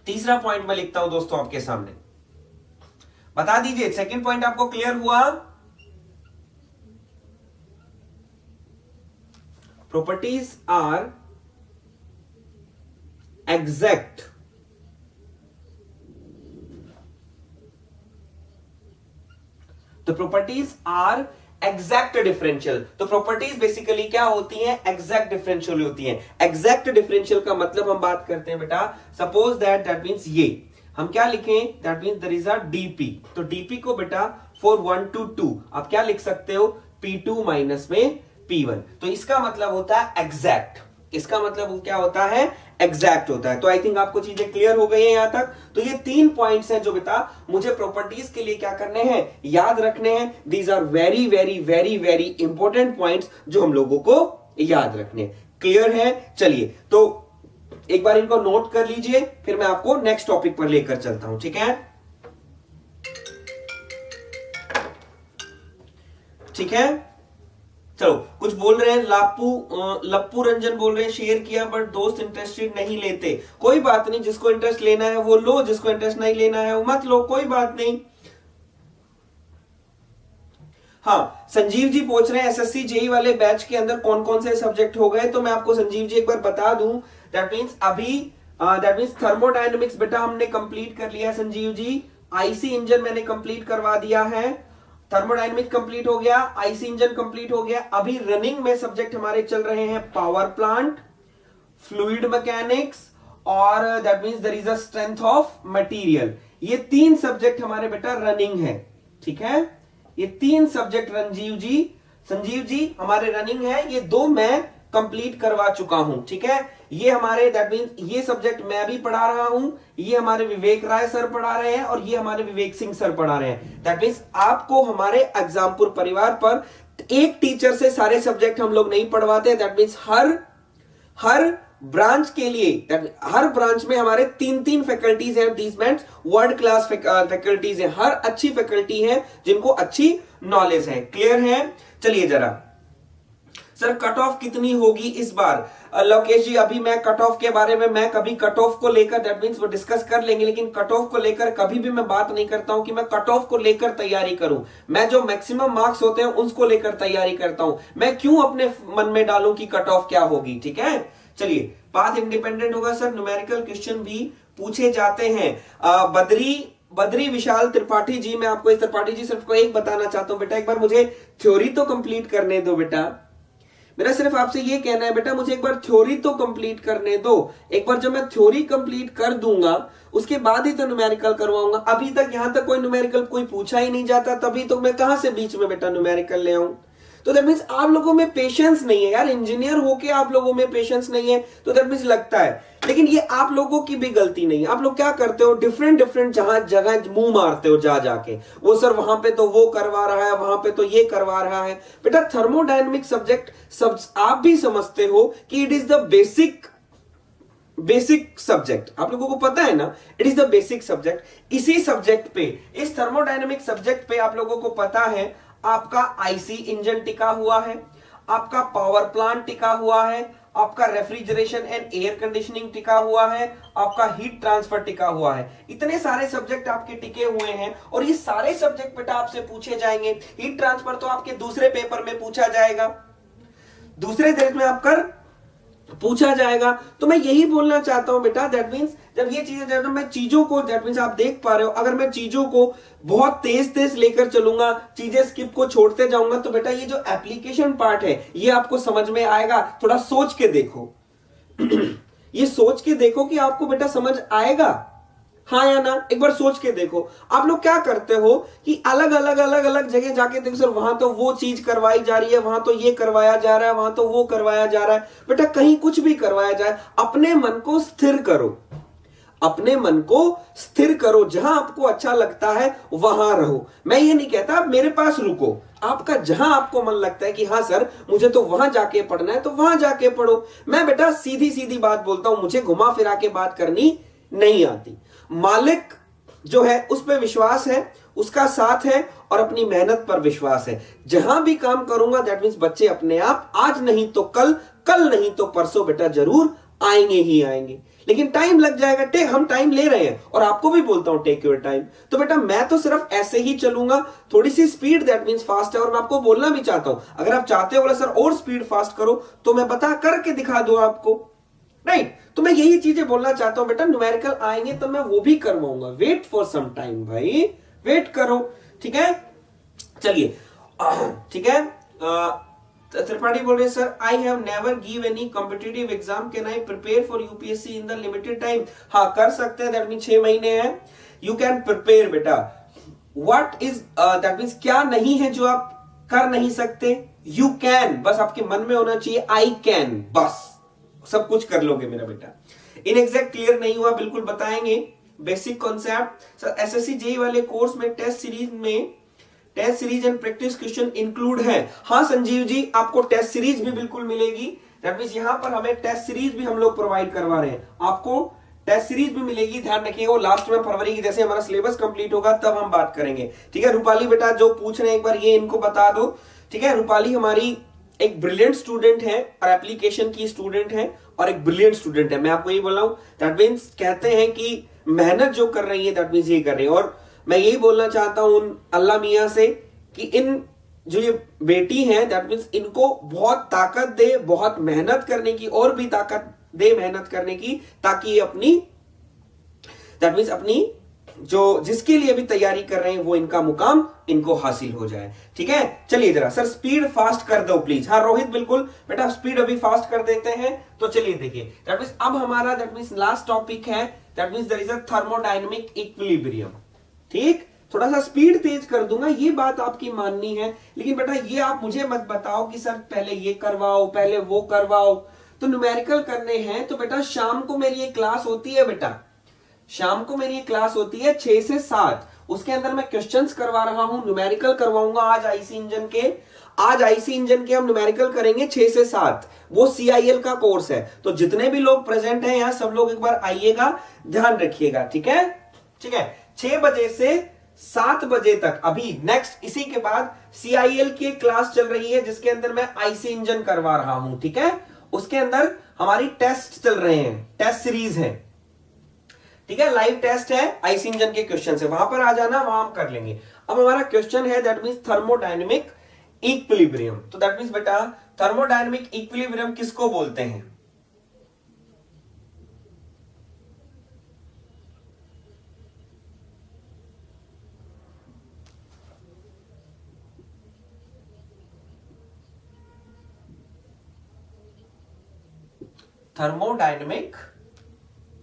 तीसरा पॉइंट मैं लिखता हूं दोस्तों आपके सामने, बता दीजिए सेकंड पॉइंट आपको क्लियर हुआ? Properties are exact the properties are exact differential. तो प्रॉपर्टीज बेसिकली क्या होती हैं, एग्जैक्ट डिफरेंशियल होती हैं। एग्जैक्ट डिफरेंशियल का मतलब हम बात करते हैं बेटा, सपोज दैट मींस ये हम क्या लिखें, that means there is a DP. तो डीपी को बेटा फॉर 1 to 2 आप क्या लिख सकते हो, P2 माइनस में P1। तो इसका मतलब होता है एग्जैक्ट, इसका मतलब क्या होता है, एग्जैक्ट होता है। तो आई थिंक आपको चीजें क्लियर हो गई हैं यहां तक। तो ये 3 पॉइंट्स हैं जो बेटा मुझे प्रॉपर्टीज के लिए क्या करने हैं, याद रखने हैं। These are very very very very important points जो हम लोगों को याद रखने। क्लियर है? चलिए तो एक बार इनको नोट कर लीजिए, फिर मैं आपको नेक्स्ट टॉपिक पर लेकर चलता हूं, ठीक है? ठीक है, चलो कुछ बोल रहे हैं, लप्पू रंजन बोल रहे हैं शेयर किया बट दोस्त इंटरेस्टेड नहीं लेते। कोई बात नहीं, जिसको इंटरेस्ट लेना है वो लो, जिसको इंटरेस्ट नहीं लेना है वो मत लो, कोई बात नहीं। हाँ, संजीव जी पूछ रहे हैं एसएससी जेई वाले बैच के अंदर कौन कौन से सब्जेक्ट हो गए। तो मैं आपको संजीव जी एक बार बता दूं, दैट मींस अभी दैट मींस थर्मोडायनेमिक्स बेटा हमने कंप्लीट कर लिया संजीव जी। आईसी इंजन मैंने कंप्लीट करवा दिया है, थर्मोडायनेमिक्स कंप्लीट हो गया, आईसी इंजन कंप्लीट हो गया। अभी रनिंग में सब्जेक्ट हमारे चल रहे हैं पावर प्लांट, फ्लूइड मैकेनिक्स और that means there is a strength of material. ये 3 सब्जेक्ट हमारे बेटा रनिंग है, ठीक है? ये 3 सब्जेक्ट संजीव जी हमारे रनिंग है, ये 2 मैं कंप्लीट करवा चुका हूं, ठीक है? ये हमारे दैट मींस ये सब्जेक्ट मैं भी पढ़ा रहा हूं, ये हमारे विवेक राय सर पढ़ा रहे हैं और ये हमारे विवेक सिंह सर पढ़ा रहे हैं। दैट मींस आपको हमारे एग्जामपुर परिवार पर एक टीचर से सारे सब्जेक्ट हम लोग नहीं पढ़वाते। दैट मींस हर ब्रांच के लिए, हर ब्रांच में हमारे 3-3 फैकल्टीज हैं, these means world class faculties हैं, हर अच्छी फैकल्टी है जिनको अच्छी नॉलेज है। क्लियर है? चलिए जरा सर कट ऑफ कितनी होगी इस बार? लोकेश जी अभी मैं कट ऑफ के बारे में, मैं कभी कट ऑफ को लेकर दैट मींस वो डिस्कस कर लेंगे, लेकिन कट ऑफ को लेकर कभी भी मैं बात नहीं करता हूं कि मैं कट ऑफ को लेकर तैयारी करूं। मैं जो मैक्सिमम मार्क्स होते हैं उसको लेकर तैयारी करता हूं। मैं क्यों अपने मन में डालूं कि कट ऑफ क्या होगी, ठीक है? चलिए, पाथ इंडिपेंडेंट होगा सर, न्यूमेरिकल क्वेश्चन भी पूछे जाते हैं। बद्री विशाल त्रिपाठी जी, मैं आपको इस त्रिपाठी जी सिर्फ को एक बताना चाहता हूं बेटा, एक बार मुझे थ्योरी तो कंप्लीट करने दो बेटा। मेरा सिर्फ आपसे ये कहना है बेटा, मुझे एक बार थ्योरी तो कंप्लीट करने दो। एक बार जब मैं थ्योरी कंप्लीट कर दूंगा उसके बाद ही तो न्यूमेरिकल करवाऊंगा। अभी तक यहां तक कोई न्यूमेरिकल कोई पूछा ही नहीं जाता, तभी तो मैं कहां से बीच में बेटा न्यूमेरिकल ले आऊं? तो दैट मींस आप लोगों में पेशेंस नहीं है यार, इंजीनियर होके आप लोगों में पेशेंस नहीं है, तो दैट मींस लगता है। लेकिन ये आप लोगों की भी गलती नहीं है। आप लोग क्या करते हो, डिफरेंट जगह मुंह मारते हो जा जाके, वो सर वहां पे तो वो करवा रहा है, वहां पे तो ये करवा रहा है। बेटा थर्मोडायनेमिक सब्जेक्ट सब आप भी समझते हो कि it is the basic subject, आप लोगों को पता है ना, it is the basic subject. इसी सब्जेक्ट पे, इस थर्मोडायनेमिक सब्जेक्ट पे आप लोगों को पता है आपका आईसी इंजन टिका हुआ है, आपका पावर प्लांट टिका हुआ है, आपका रेफ्रिजरेशन एंड एयर कंडीशनिंग टिका हुआ है, आपका हीट ट्रांसफर टिका हुआ है। इतने सारे सब्जेक्ट आपके टिके हुए हैं और ये सारे सब्जेक्ट बेटा आपसे पूछे जाएंगे। हीट ट्रांसफर तो आपके दूसरे पेपर में पूछा जाएगा, दूसरे देश में आप कर पूछा जाएगा। तो मैं यही बोलना चाहता हूं बेटा, दैट मींस जब ये चीजें, जब मैं चीजों को, दैट मींस आप देख पा रहे हो, अगर मैं चीजों को बहुत तेज तेज लेकर चलूंगा, चीजें स्किप को छोड़ते जाऊंगा, तो बेटा ये जो एप्लीकेशन पार्ट है ये आपको समझ में आएगा। थोड़ा सोच के देखो ये सोच के देखो कि आपको बेटा समझ आएगा, हाँ या ना, एक बार सोच के देखो। आप लोग क्या करते हो कि अलग अलग अलग अलग जगह जाके देखो, सर वहां तो वो चीज करवाई जा रही है, वहां तो ये करवाया जा रहा है, वहां तो वो करवाया जा रहा है। बेटा कहीं कुछ भी करवाया जाए, अपने मन को स्थिर करो, अपने मन को स्थिर करो, जहां आपको अच्छा लगता है वहां रहो। मैं ये नहीं कहता आप मेरे पास रुको, आपका जहां आपको मन लगता है कि हाँ सर मुझे तो वहां जाके पढ़ना है, तो वहां जाके पढ़ो। मैं बेटा सीधी सीधी बात बोलता हूं, मुझे घुमा फिरा के बात करनी नहीं आती। मालिक जो है उस पर विश्वास है, उसका साथ है और अपनी मेहनत पर विश्वास है। जहां भी काम करूंगा दैट मींस बच्चे अपने आप आज नहीं तो कल, कल नहीं तो परसों बेटा जरूर आएंगे ही आएंगे। लेकिन टाइम लग जाएगा, टेक, हम टाइम ले रहे हैं और आपको भी बोलता हूं टेक योर टाइम। तो बेटा मैं तो सिर्फ ऐसे ही चलूंगा, थोड़ी सी स्पीड दैट मींस फास्ट है। और मैं आपको बोलना भी चाहता हूं, अगर आप चाहते हो बोला सर और स्पीड फास्ट करो, तो मैं बता करके दिखा दूं आपको, राइट। तो मैं यही चीजें बोलना चाहता हूं बेटा, न्यूमेरिकल आएंगे तो मैं वो भी करवाऊंगा, वेट फॉर सम टाइम भाई, वेट करो, ठीक है। चलिए ठीक है। त्रिपाठी बोल रहे sir, I have never give any competitive exam, can I prepare for UPSC in the limited time? हाँ कर सकते हैं, दैट मीन 6 महीने हैं, यू कैन प्रिपेयर बेटा। व्हाट इज दैट मीन्स क्या नहीं है जो आप कर नहीं सकते? यू कैन, बस आपके मन में होना चाहिए आई कैन, बस सब कुछ कर लोगे मेरा बेटा। इन एग्जैक्ट क्लियर नहीं हुआ, बिल्कुल बताएंगे। Basic concept sir, SSC JEE वाले कोर्स में test series and practice question include है? हाँ संजीव जी, आपको टेस्ट सीरीज भी बिल्कुल मिलेगी। दैट मींस यहां पर हमें टेस्ट सीरीज भी हम लोग प्रोवाइड करवा रहे हैं, आपको टेस्ट सीरीज भी मिलेगी, ध्यान रखिएगा। वो लास्ट में फरवरी की जैसे हमारा सिलेबस कंप्लीट होगा तब हम बात करेंगे, ठीक है। रूपाली बेटा जो पूछ रहे हैं एक बार ये इनको बता दो, ठीक है। रूपाली हमारी एक ब्रिलियंट स्टूडेंट है और एप्लीकेशन की स्टूडेंट है और एक ब्रिलियंट स्टूडेंट है। मैं आपको ये बोल रहा हूं, दैट मींस कहते हैं कि मेहनत जो कर रही है दैट मींस ये कर रही है। और मैं यही बोलना चाहता हूं उन अल्लाह मियां से कि इन जो ये बेटी है दैट मींस इनको बहुत ताकत दे, बहुत मेहनत करने की, और भी ताकत दे मेहनत करने की, ताकि ये अपनी दैट मींस अपनी जो जिसके लिए भी तैयारी कर रहे हैं वो इनका मुकाम इनको हासिल हो जाए, ठीक है। चलिए जरा सर स्पीड फास्ट कर दो प्लीज। हाँ रोहित बिल्कुल बेटा स्पीड अभी फास्ट कर देते हैं। तो चलिए देखिए, दैट मींस अब हमारा दैट मींस लास्ट टॉपिक है, that means there is a thermodynamic equilibrium, ठीक। थोड़ा सा स्पीड तेज कर दूंगा, ये बात आपकी माननी है, लेकिन बेटा ये आप मुझे मत बताओ कि सर पहले ये करवाओ पहले वो करवाओ। तो न्यूमेरिकल करने हैं तो बेटा शाम को मेरी एक क्लास होती है, बेटा शाम को मेरी क्लास होती है 6 से 7, उसके अंदर मैं क्वेश्चंस करवा रहा हूं, न्यूमेरिकल करवाऊंगा। आज आईसी इंजन के हम न्यूमेरिकल करेंगे 6 से 7, वो सीआईएल का कोर्स है। तो जितने भी लोग प्रेजेंट हैं यहाँ सब लोग एक बार आइएगा, ध्यान रखिएगा, ठीक है, ठीक है। 6 बजे से 7 बजे तक अभी नेक्स्ट इसी के बाद सीआईएल की क्लास चल रही है जिसके अंदर मैं आईसी इंजन करवा रहा हूं, ठीक है। उसके अंदर हमारी टेस्ट चल रहे हैं, टेस्ट सीरीज है, ठीक है, लाइव टेस्ट है, आईसी इंजन के क्वेश्चन है, वहां पर आ जाना, वहां हम कर लेंगे। अब हमारा क्वेश्चन है दैट मींस थर्मोडायनेमिक इक्विलिब्रियम। तो दैट मींस बेटा थर्मोडायनेमिक इक्विलिब्रियम किसको बोलते हैं? थर्मोडायनेमिक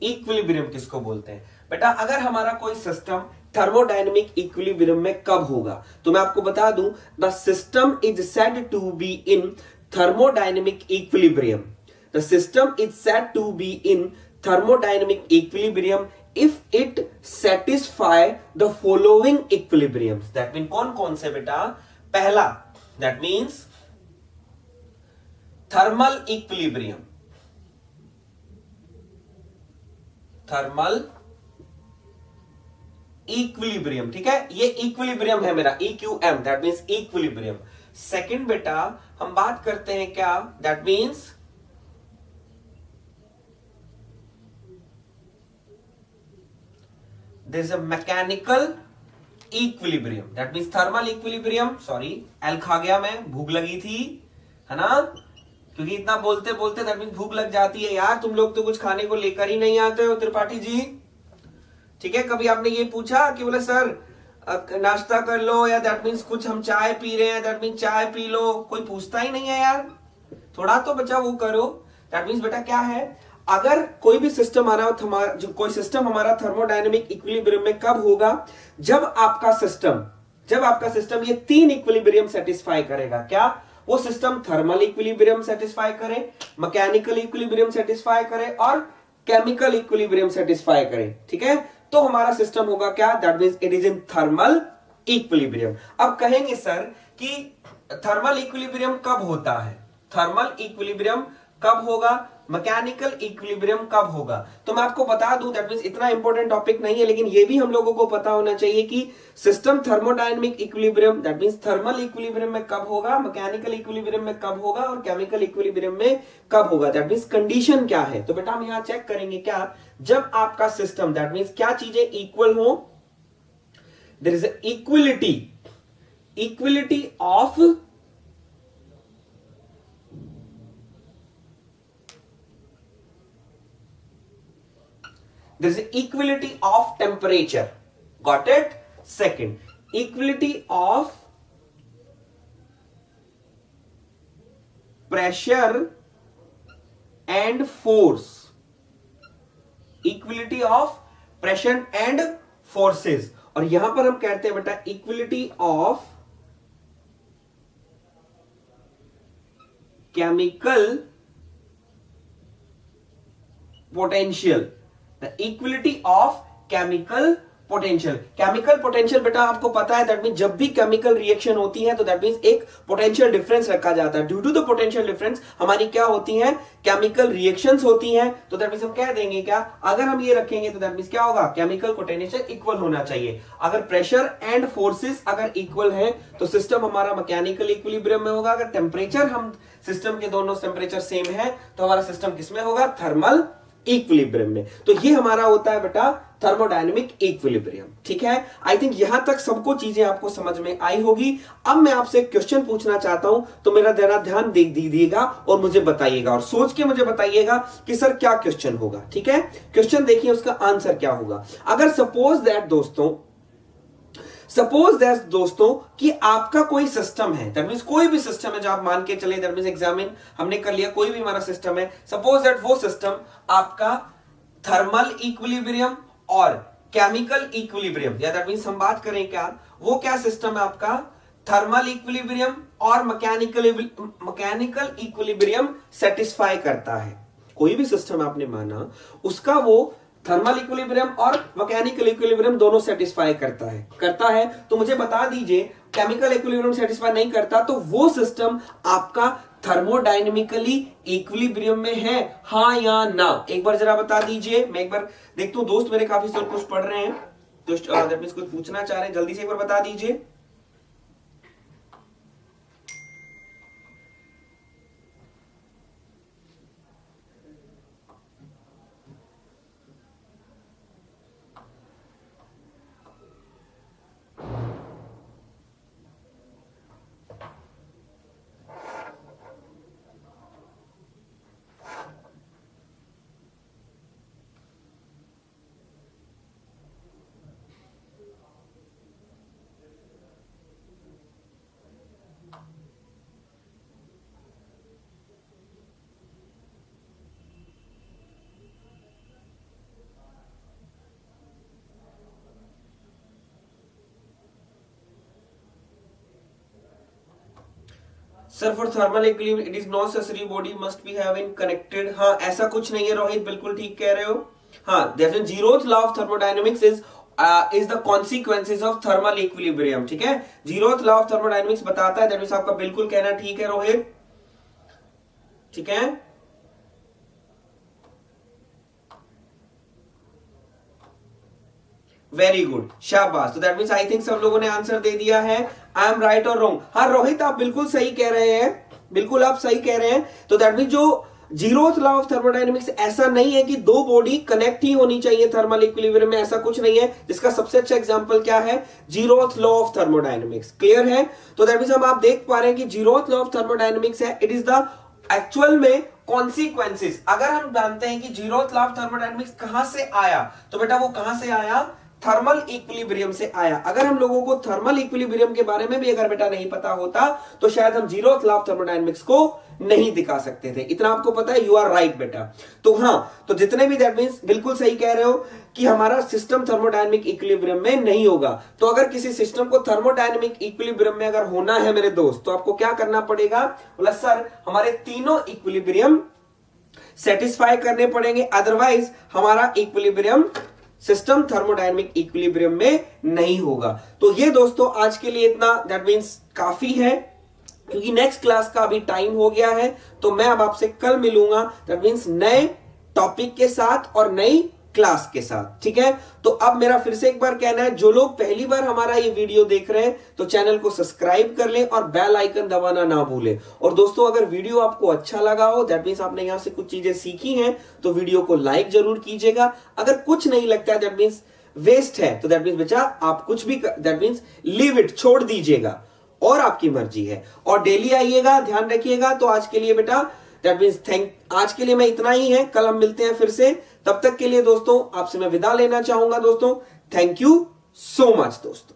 इक्विलिब्रियम किसको बोलते हैं? बेटा अगर हमारा कोई सिस्टम थर्मोडायनेमिक इक्विलिब्रियम में कब होगा, तो मैं आपको बता दूं, the system is said to be in thermodynamic equilibrium. The system is said to be in thermodynamic equilibrium if it satisfy the following equilibriums. That mean कौन कौन से बेटा? पहला that means thermal equilibrium, thermal equilibrium, ठीक है, ये equilibrium है मेरा, EQM, that means equilibrium. Second बेटा हम बात करते हैं क्या, that means there is a mechanical equilibrium, that means thermal equilibrium, sorry L खा गया मैं, भूख लगी थी, है ना। क्योंकि इतना बोलते बोलते दैट मींस भूख लग जाती है यार, तुम लोग तो कुछ खाने को लेकर ही नहीं आते हो त्रिपाठी जी। ठीक है, कभी आपने ये पूछा कि बोले सर नाश्ता कर लो, या दैट मींस कुछ हम चाय पी रहे हैं, दैट मींस चाय पी लो, कोई पूछता ही नहीं है यार। थोड़ा तो बच्चा वो करो। दैट मींस बेटा क्या है, अगर कोई भी सिस्टम कोई सिस्टम हमारा थर्मोडायनेमिक इक्विलिब्रियम में कब होगा, जब आपका सिस्टम ये 3 इक्विलिब्रियम सेटिस्फाई करेगा। क्या वो सिस्टम थर्मल इक्विलिब्रियम सेटिस्फाई करे, मैकेनिकल इक्विलिब्रियम सेटिस्फाई करे और केमिकल इक्विलिब्रियम सेटिस्फाई करे। ठीक है, तो हमारा सिस्टम होगा क्या, that means it is in thermal equilibrium. अब कहेंगे सर कि थर्मल इक्विलिब्रियम कब होता है, थर्मल इक्विलिब्रियम कब होगा, मैकेनिकल इक्विलिब्रियम कब होगा। तो मैं आपको बता दूं, दैट मींस इतना इंपॉर्टेंट टॉपिक नहीं है, लेकिन ये भी हम लोगों को पता होना चाहिए कि system thermodynamic equilibrium that means thermal equilibrium में कब होगा, मैकेनिकल इक्विलिब्रियम में कब होगा और केमिकल इक्विलिब्रियम में कब होगा। दैट मींस कंडीशन क्या है, तो बेटा हम यहां चेक करेंगे क्या, जब आपका सिस्टम दैट मींस क्या चीजें इक्वल हो, there is equality of there is equality of temperature. Got it? Second, equality of pressure and force. Equality of pressure and forces. और यहां पर हम कहते हैं बेटा equality of chemical potential. The equality of chemical potential. Chemical potential बेटा आपको पता है, दैट मीन जब भी केमिकल रिएक्शन होती है तो दैट मीन एक पोटेंशियल डिफरेंस रखा जाता है। Due to the potential difference हमारी क्या होती है, केमिकल रिएक्शंस होती हैं। तो दैट मीन हम कह देंगे क्या, अगर हम ये रखेंगे तो दैट मीन क्या होगा, केमिकल पोटेंशियल इक्वल होना चाहिए। अगर प्रेशर एंड फोर्सेस अगर इक्वल है तो सिस्टम हमारा मैकेनिकल इक्विलिब्रियम में होगा। अगर टेम्परेचर हम सिस्टम के दोनों टेम्परेचर सेम है तो हमारा सिस्टम किसमें होगा, थर्मल इक्विलिब्रियम में। तो ये हमारा होता है बेटा थर्मोडायनेमिक इक्विलिब्रियम। ठीक है, आई थिंक यहां तक सबको चीजें आपको समझ में आई होगी। अब मैं आपसे एक क्वेश्चन पूछना चाहता हूं, तो मेरा जरा ध्यान दे दीजिएगा और मुझे बताइएगा, और सोच के मुझे बताइएगा कि सर क्या क्वेश्चन होगा। ठीक है, क्वेश्चन देखिए उसका आंसर क्या होगा। अगर सपोज दैट दोस्तों कि आपका कोई सिस्टम है, दैट मींस कोई भी सिस्टम है जो आप मान के चले, दैट मींस एग्जामिन हमने कर लिया, कोई भी हमारा सिस्टम है, सपोज दैट वो सिस्टम आपका थर्मल इक्विलिब्रियम और केमिकल इक्विलिब्रियम, या दैट मींस हम बात करें क्या, वो क्या सिस्टम है आपका, थर्मल इक्विलिब्रियम और मैकेनिकल इक्विलिब्रियम सेटिस्फाई करता है। कोई भी सिस्टम आपने माना उसका वो थर्मल इक्विलिब्रियम और मैकेनिकल इक्विलिब्रियम दोनों सेटिस्फाई करता है। तो मुझे बता दीजिए केमिकल इक्विलिब्रियम सेटिस्फाई नहीं करता तो वो सिस्टम आपका थर्मोडायनेमिकली इक्विलिब्रियम में है, हाँ या ना, एक बार जरा बता दीजिए। मैं एक बार देखता हूं दोस्त मेरे काफी सारे कुछ पढ़ रहे हैं, तो दैट मींस कुछ पूछना चाह रहे हैं, जल्दी से एक बार बता दीजिए। Sir for thermal equilibrium it is not necessary body must be having connected, हाँ ऐसा कुछ नहीं है रोहित, बिल्कुल ठीक कह रहे हो। हाँ, that zeroth law of thermodynamics is the consequences of thermal equilibrium. ठीक है, जीरोथ लॉ ऑफ थर्मोडायनेमिक्स बताता है, दैट मींस आपका बिल्कुल कहना ठीक है रोहित। ठीक है, वेरी गुड, शाबाश। तो दैट मींस आई थिंक सब लोगों ने आंसर दे दिया है। आई एम राइट और रॉन्ग? हाँ रोहित आप बिल्कुल सही कह रहे हैं, बिल्कुल आप सही कह रहे हैं। तो दैट मींस जो जीरोथ लॉ ऑफ थर्मोडायनेमिक्स ऐसा नहीं है कि दो बॉडी कनेक्ट ही होनी चाहिए थर्मल इक्विलिब्रियम में, ऐसा कुछ नहीं है। जिसका सबसे अच्छा एग्जांपल क्या है, zeroth law of thermodynamics. Clear है? तो दैट मींस हम आप देख पा रहे हैं कि जीरोथ लॉ ऑफ थर्मोडायनेमिक्स है, इट इज द एक्चुअल में कॉन्सिक्वेंसेस, अगर हम जानते हैं कि जीरोथ लॉ ऑफ थर्मोडायनेमिक्स कहां से आया, तो बेटा वो कहां से आया, थर्मल इक्विलिब्रियम से आया। अगर हम लोगों को थर्मल इक्विलिब्रियम के बारे में भी अगर बेटा नहीं पता होता तो शायद हम जीरोथ लॉ ऑफ थर्मोडायनेमिक्स को नहीं दिखा सकते थे। इतना आपको पता है, यू आर राइट बेटा। तो हाँ, तो जितने भी, दैट मींस बिल्कुल सही कह रहे हो कि हमारा सिस्टम थर्मोडायनेमिक इक्विलिब्रियम में नहीं होगा। तो अगर किसी सिस्टम को थर्मोडायनेमिक इक्विलिब्रियम में अगर होना है मेरे दोस्त, तो आपको क्या करना पड़ेगा, बोला सर हमारे तीनों इक्विलिब्रियम सेटिस्फाई करने पड़ेंगे, अदरवाइज हमारा इक्विलिब्रियम सिस्टम थर्मोडायनेमिक इक्विलिब्रियम में नहीं होगा। तो ये दोस्तों आज के लिए इतना, दैट मींस काफी है, क्योंकि नेक्स्ट क्लास का अभी टाइम हो गया है। तो मैं अब आपसे कल मिलूंगा, दैट मींस नए टॉपिक के साथ और नई क्लास के साथ, ठीक है। तो अब मेरा फिर से एक बार कहना है, जो लोग पहली बार हमारा ये वीडियो देख रहे हैं तो चैनल को सब्सक्राइब कर लें और बेल आइकन दबाना ना भूलें। और दोस्तों अगर वीडियो आपको अच्छा लगा हो, दैट मींस आपने यहां से कुछ चीजें सीखी हैं, तो वीडियो को लाइक जरूर कीजिएगा। अगर कुछ नहीं लगता है, दैट मींस वेस्ट है, तो दैट मींस बच्चा आप कुछ भी, दैट मींस लीव इट, छोड़ दीजिएगा, और आपकी मर्जी है। और डेली आइएगा, ध्यान रखिएगा। तो आज के लिए बेटा दैट मींस आज के लिए मैं इतना ही है, कल हम मिलते हैं फिर से। तब तक के लिए दोस्तों आपसे मैं विदा लेना चाहूंगा दोस्तों। थैंक यू सो मच दोस्तों।